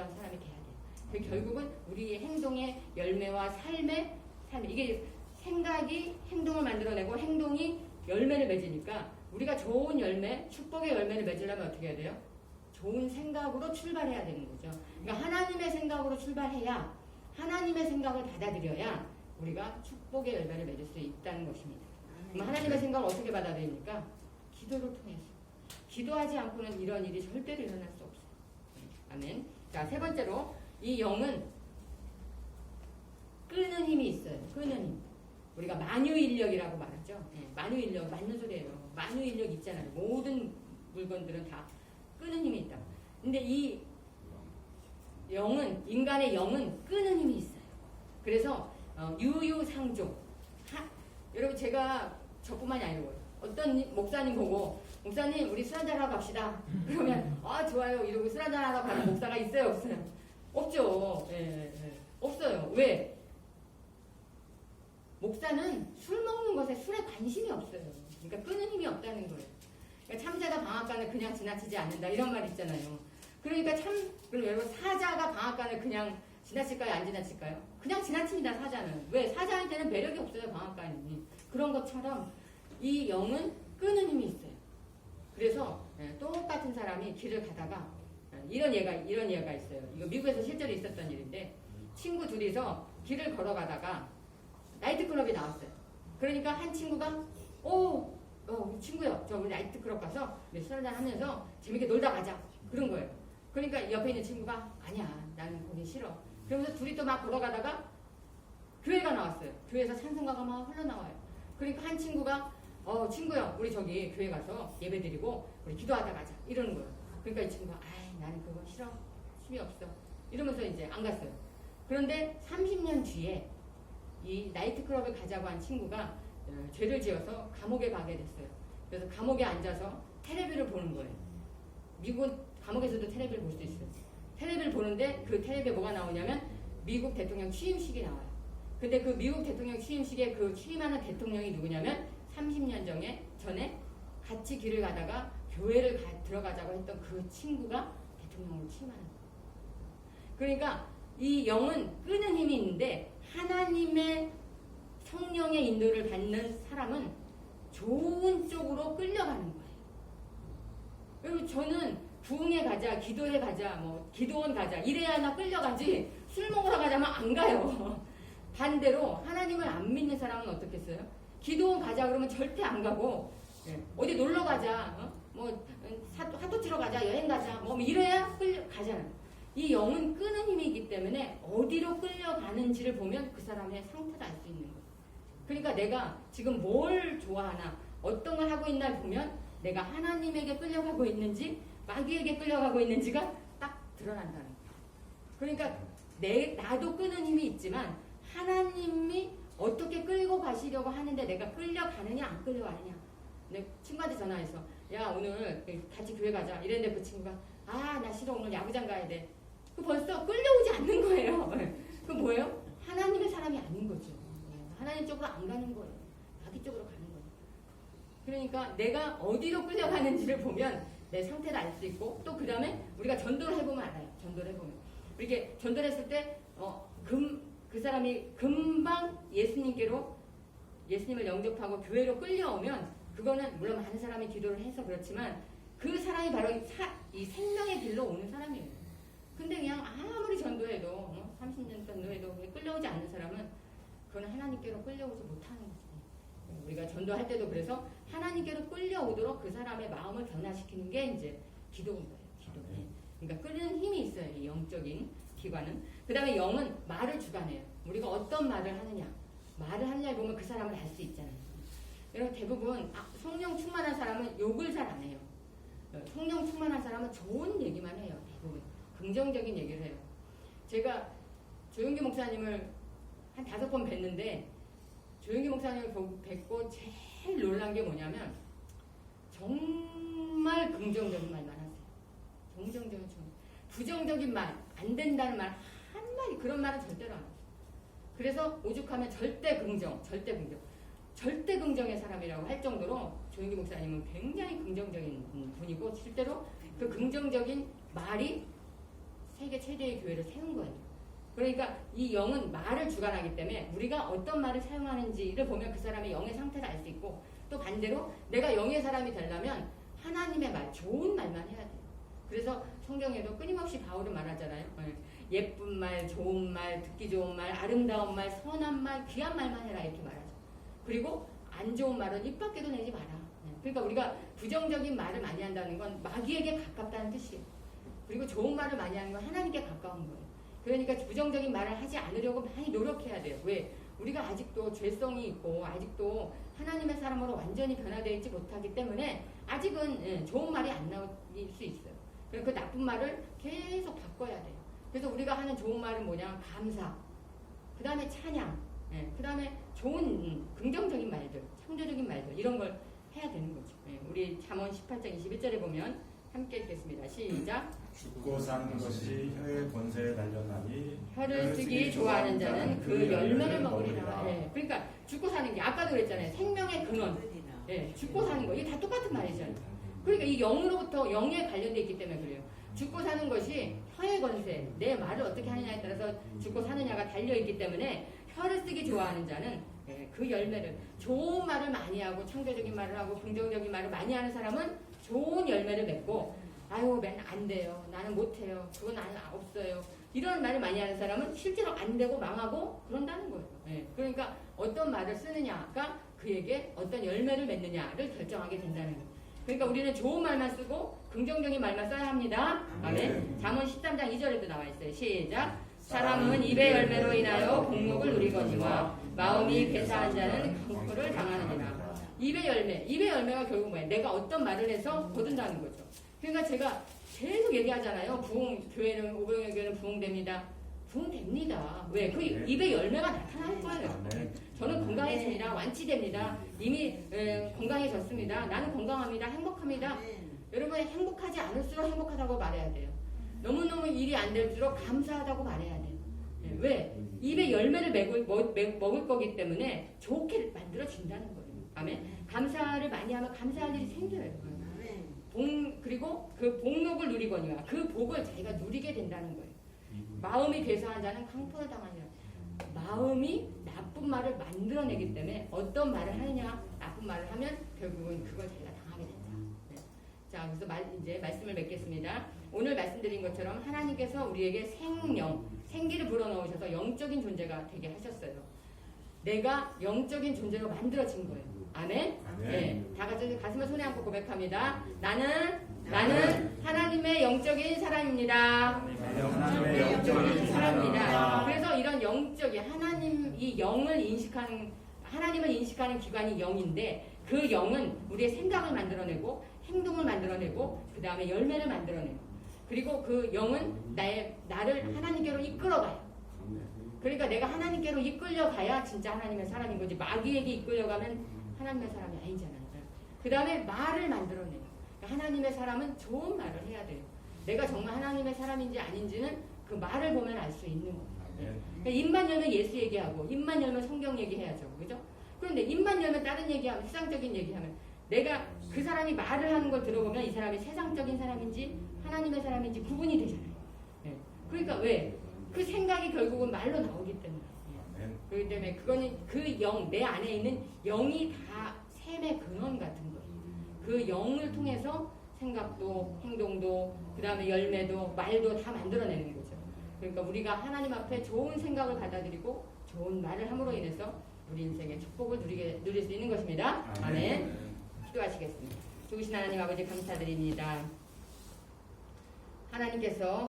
그런 사람이 돼야 돼요. 그 결국은 우리의 행동의 열매와 삶 이게 생각이 행동을 만들어내고 행동이 열매를 맺으니까 우리가 좋은 열매, 축복의 열매를 맺으려면 어떻게 해야 돼요? 좋은 생각으로 출발해야 되는 거죠. 그러니까 하나님의 생각으로 출발해야 하나님의 생각을 받아들여야 우리가 축복의 열매를 맺을 수 있다는 것입니다. 그럼 하나님의 생각을 어떻게 받아들입니까? 기도를 통해서. 기도하지 않고는 이런 일이 절대로 일어날 수 없어요. 아멘. 자, 세 번째로 이 영은 끄는 힘이 있어요. 끄는 힘. 우리가 만유인력이라고 말하죠. 네, 만유인력, 맞는 소리예요. 만유인력 있잖아요. 모든 물건들은 다 끄는 힘이 있다. 근데 이 영은, 인간의 영은 끄는 힘이 있어요. 그래서 유유상종. 여러분 제가 저뿐만이 아니고 어떤 목사님 보고 목사님 우리 술 한잔 하러 갑시다. 그러면 아 좋아요 이러고 술 한잔 하러 가는 목사가 있어요 없어요? 없죠. 예. 없어요. 왜? 목사는 술 먹는 것에 술에 관심이 없어요. 그러니까 끄는 힘이 없다는 거예요. 그러니까 참자가 방앗간을 그냥 지나치지 않는다 이런 말 있잖아요. 그러니까 그럼 여러분 사자가 방앗간을 그냥 지나칠까요? 안 지나칠까요? 그냥 지나칩니다. 사자는. 왜? 사자한테는 매력이 없어요. 방앗간이. 그런 것처럼 이 영은 끄는 힘이 있어요. 그래서 똑같은 사람이 길을 가다가 이런 예가 있어요. 이거 미국에서 실제로 있었던 일인데 친구 둘이서 길을 걸어가다가 나이트클럽에 나왔어요. 그러니까 한 친구가 친구요. 저 우리 나이트클럽 가서 술 한잔 하면서 재밌게 놀다 가자. 그런 거예요. 그러니까 옆에 있는 친구가 아니야. 나는 거기 싫어. 그러면서 둘이 또 막 걸어가다가 교회가 나왔어요. 교회에서 찬송가가 막 흘러나와요. 그러니까 한 친구가 친구요. 우리 저기 교회 가서 예배 드리고 우리 기도하다 가자. 이러는 거예요. 그러니까 이 친구가 나는 그거 싫어. 힘이 없어. 이러면서 이제 안 갔어요. 그런데 30년 뒤에 이 나이트클럽에 가자고 한 친구가 죄를 지어서 감옥에 가게 됐어요. 그래서 감옥에 앉아서 텔레비를 보는 거예요. 미국은 감옥에서도 텔레비를 볼 수 있어요. 텔레비를 보는데 그 텔레비에 뭐가 나오냐면 미국 대통령 취임식이 나와요. 근데 그 미국 대통령 취임식에 그 취임하는 대통령이 누구냐면 30년 전에 같이 길을 가다가 교회를 들어가자고 했던 그 친구가 대통령으로 취임하는 거예요. 그러니까 이 영은 끄는 힘이 있는데 하나님의 성령의 인도를 받는 사람은 좋은 쪽으로 끌려가는 거예요. 그리고 저는 부흥회 가자, 기도회 가자, 기도원 가자 이래야 나 끌려가지 술 먹으러 가자면 안 가요. 반대로 하나님을 안 믿는 사람은 어떻겠어요? 기도원 가자 그러면 절대 안 가고 어디 놀러 가자, 사토 치러 가자, 여행 가자 이래야 끌려가잖아요. 이 영은 끄는 힘이기 때문에 어디로 끌려가는지를 보면 그 사람의 상태를 알 수 있는 거예요. 그러니까 내가 지금 뭘 좋아하나 어떤 걸 하고 있나 보면 내가 하나님에게 끌려가고 있는지 마귀에게 끌려가고 있는지가 딱 드러난다는 거예요. 그러니까 나도 끄는 힘이 있지만 하나님이 어떻게 끌고 가시려고 하는데 내가 끌려가느냐 안 끌려가느냐. 내 친구한테 전화해서 야 오늘 같이 교회 가자 이랬는데 그 친구가 나 싫어 오늘 야구장 가야 돼. 그 벌써 끌려오지 않는 거예요. 그 뭐예요? 하나님의 사람이 아닌 거죠. 하나님 쪽으로 안 가는 거예요. 마귀 쪽으로 가는 거예요. 그러니까 내가 어디로 끌려가는지를 보면 내 상태를 알 수 있고 또 그 다음에 우리가 전도를 해보면 알아요. 전도를 해보면 이렇게 전도를 했을 때 그 사람이 금방 예수님을 영접하고 교회로 끌려오면 그거는 물론 많은 사람이 기도를 해서 그렇지만 그 사람이 바로 이 생명의 길로 오는 사람이에요. 근데 그냥 아무리 전도해도 30년 전도해도 끌려오지 않는 사람은 그건 하나님께로 끌려오지 못하는 거죠. 우리가 전도할 때도 그래서 하나님께로 끌려오도록 그 사람의 마음을 변화시키는 게 이제 기도인 거예요. 기도. 그러니까 끌는 힘이 있어요. 이 영적인 기관은. 그 다음에 영은 말을 주관해요. 우리가 어떤 말을 하느냐 보면 그 사람을 알 수 있잖아요. 여러분 대부분 성령 충만한 사람은 욕을 잘 안 해요. 성령 충만한 사람은 좋은 얘기만 해요. 대부분 긍정적인 얘기를 해요. 제가 조용기 목사님을 한 5번 뵀는데 조용기 목사님을 뵙고 제일 놀란 게 뭐냐면 정말 긍정적인 말만 하세요. 긍정적인 부정적인 말, 안 된다는 말 한마디 그런 말은 절대로 안 하세요. 그래서 오죽하면 절대 긍정의 사람이라고 할 정도로 조용기 목사님은 굉장히 긍정적인 분이고 실제로 그 긍정적인 말이 세계 최대의 교회를 세운 거예요. 그러니까 이 영은 말을 주관하기 때문에 우리가 어떤 말을 사용하는지를 보면 그 사람의 영의 상태를 알 수 있고, 또 반대로 내가 영의 사람이 되려면 하나님의 말, 좋은 말만 해야 돼요. 그래서 성경에도 끊임없이 바울은 말하잖아요. 예쁜 말, 좋은 말, 듣기 좋은 말, 아름다운 말, 선한 말, 귀한 말만 해라 이렇게 말하죠. 그리고 안 좋은 말은 입 밖에도 내지 마라. 그러니까 우리가 부정적인 말을 많이 한다는 건 마귀에게 가깝다는 뜻이에요. 그리고 좋은 말을 많이 하는 건 하나님께 가까운 거예요. 그러니까 부정적인 말을 하지 않으려고 많이 노력해야 돼요. 왜? 우리가 아직도 죄성이 있고 아직도 하나님의 사람으로 완전히 변화되어 있지 못하기 때문에 아직은 좋은 말이 안 나올 수 있어요. 그래서 그 나쁜 말을 계속 바꿔야 돼요. 그래서 우리가 하는 좋은 말은 뭐냐? 감사, 그 다음에 찬양, 그 다음에 좋은 긍정적인 말들, 창조적인 말들, 이런 걸 해야 되는 거죠. 우리 잠언 18장 21절에 보면 함께 읽겠습니다. 시작. 죽고 사는 것이 혀의 권세에 달렸나니 혀를 쓰기 좋아하는 자는 그 열매를 먹으리라. 그러니까 죽고 사는 게 아까도 그랬잖아요. 생명의 근원. 죽고 사는 거. 이게 다 똑같은 말이잖아요. 그러니까 이 영으로부터 영에 관련되어 있기 때문에 그래요. 죽고 사는 것이 혀의 권세, 내 말을 어떻게 하느냐에 따라서 죽고 사느냐가 달려있기 때문에 혀를 쓰기 좋아하는 자는 그 열매를, 좋은 말을 많이 하고 창조적인 말을 하고 긍정적인 말을 많이 하는 사람은 좋은 열매를 맺고, 아유 맨날 안 돼요, 나는 못해요, 그건 나는 없어요, 이런 말을 많이 하는 사람은 실제로 안 되고 망하고 그런다는 거예요. 그러니까 어떤 말을 쓰느냐가 그에게 어떤 열매를 맺느냐를 결정하게 된다는 거예요. 그러니까 우리는 좋은 말만 쓰고 긍정적인 말만 써야 합니다. 아멘. 잠언 13장 2절에도 나와 있어요. 시작. 사람은 입의 열매로 인하여 복목을 누리거니와 마음이 괴사한 자는 공포를 당하느니라. 입의 열매, 입의 열매가 결국 뭐예요? 내가 어떤 말을 해서 거둔다는 거죠. 그러니까 제가 계속 얘기하잖아요. 교회는, 오병이교회는 부흥됩니다. 부흥됩니다. 왜? 그 입의 열매가 나타날 거예요. 저는 건강해집니다. 완치됩니다. 이미 건강해졌습니다. 나는 건강합니다. 행복합니다. 여러분, 행복하지 않을수록 행복하다고 말해야 돼요. 너무너무 일이 안 될수록 감사하다고 말해야 돼요. 왜? 입에 열매를 먹을 거기 때문에 좋게 만들어진다는 거예요. 아멘. 감사를 많이 하면 감사할 일이 생겨요. 그리고 그 복록을 누리거니와 그 복을 자기가 누리게 된다는 거예요. 마음이 괴사한 자는 강포를 당하니라. 마음이 나쁜 말을 만들어내기 때문에 어떤 말을 하느냐, 나쁜 말을 하면 결국은 그걸 자기가 당하게 된다. 자, 그래서 이제 말씀을 맺겠습니다. 오늘 말씀드린 것처럼 하나님께서 우리에게 생명, 생기를 불어넣으셔서 영적인 존재가 되게 하셨어요. 내가 영적인 존재로 만들어진 거예요. 아멘? 네. 다 같이 가슴을 손에 안고 고백합니다. 나는 하나님의 영적인 사람입니다. 하나님의 영적인 사람입니다. 그래서 이런 영적인 하나님, 이 영을 인식하는, 하나님을 인식하는 기관이 영인데, 그 영은 우리의 생각을 만들어내고 행동을 만들어내고 그 다음에 열매를 만들어내고, 그리고 그 영은 나를 하나님께로 이끌어가요. 그러니까 내가 하나님께로 이끌려가야 진짜 하나님의 사람인 거지, 마귀에게 이끌려가면 하나님의 사람이 아니잖아요. 그 다음에 말을 만들어내요. 하나님의 사람은 좋은 말을 해야 돼요. 내가 정말 하나님의 사람인지 아닌지는 그 말을 보면 알 수 있는 거예요. 그러니까 입만 열면 예수 얘기하고 입만 열면 성경 얘기해야죠. 그죠? 그런데 입만 열면 다른 얘기하면, 세상적인 얘기하면, 내가 그 사람이 말을 하는 걸 들어보면 이 사람이 세상적인 사람인지 하나님의 사람인지 구분이 되잖아요. 그러니까 왜? 그 생각이 결국은 말로 나오기 때문에. 그렇기 때문에 그거는 그 영, 내 안에 있는 영이 다 샘의 근원 같은 거예요. 그 영을 통해서 생각도, 행동도, 그 다음에 열매도, 말도 다 만들어내는 거죠. 그러니까 우리가 하나님 앞에 좋은 생각을 받아들이고 좋은 말을 함으로 인해서 우리 인생의 축복을 누릴 수 있는 것입니다. 아멘. 기도하시겠습니다. 좋으신 하나님 아버지 감사드립니다. 하나님께서